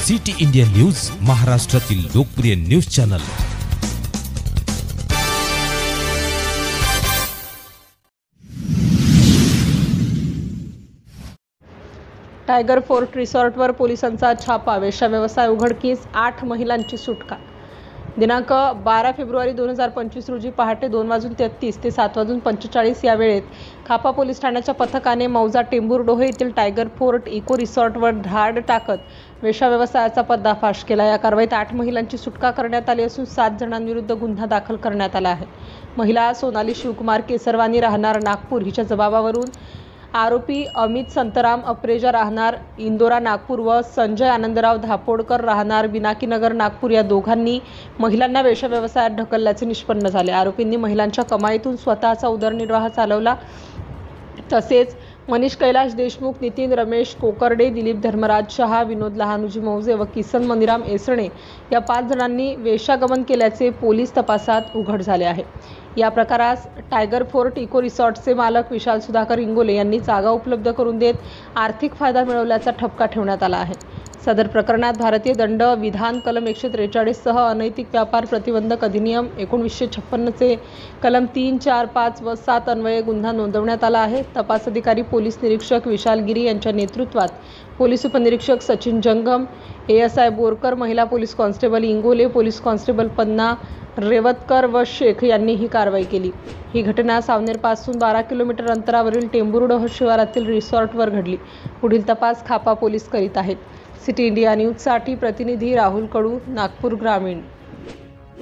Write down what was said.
City India news, महाराष्ट्रातील लोकप्रिय news channel. Tiger fort रिसॉर्टवर पोलिसांचा छापा, वेश्या व्यवसाय उघडकीस, 8 महिलांची सुटका। दिनांक 12 फेब्रुवारी 2025 रोजी पहाटे 2:33 ते 7:45 या वेळेत खापा पोलीस ठाण्याच्या पथकाने मौजा टेंभुर्णडोह येथील टायगर फोर्ट इको रिसॉर्टवर धाड टाकत वेश्या व्यवसायाचा पर्दाफाश केला। या कारवाईत 8 महिलांची सुटका करण्यात आली असून 7 जणांविरुद्ध गुन्हा दाखल करण्यात आला आहे। महिला सोनाली शिवकुमार केसरवानी राहणार नागपूर हिच्या जबाबावरून आरोपी अमित संतराम अप्रेजा राहणार इंदोरा नागपूर व संजय आनंदराव धापोडकर राहणार बिनाकीनगर नागपूर या दोघांनी महिलांना वेश्या व्यवसायात ढकलल्याचे निष्पन्न झाले। आरोपींनी महिलांच्या कमाईतून स्वतःचा उदरनिर्वाह चालवला। तसेच मनीष कैलाश देशमुख, नितीन रमेश कोकरडे, दिलीप धर्मराज शहा, विनोद लहानुजी मौजे व किसन मनीराम एसणे या 5 जणांनी वेश्यागमन केल्याचे पोलीस तपासात उघड झाले आहे। या प्रकारास टायगर फोर्ट इको रिसॉर्टचे मालक विशाल सुधाकर इंगोले यांनी जागा उपलब्ध करून देत आर्थिक फायदा मिळवल्याचा ठपका ठेवण्यात आला आहे। सदर प्रकरणात भारतीय दंड विधान कलम 143 सह अनैतिक व्यापार प्रतिबंधक अधिनियम 1956 चे कलम 3, 4, 5 व 7 अन्वये गुन्हा नोंदवण्यात आला आहे। तपास अधिकारी पोलीस निरीक्षक विशाल गिरी यांच्या नेतृत्वात पोलीस उपनिरीक्षक सचिन जंगम, ASI बोरकर, महिला police constable Ingole, police constable Panna, Revatkar व शेख यांनी ही कारवाई केली। ही घटना सावनेरपासून 12 किलोमीटर अंतरावरील टेंभुर्णडोह शिवारातील रिसॉर्टवर घडली। पुढील तपास खापा पोलीस करीत आहेत। सिटी इंडिया न्यूजसाठी प्रतिनिधी राहुल कडू, नागपूर ग्रामीण।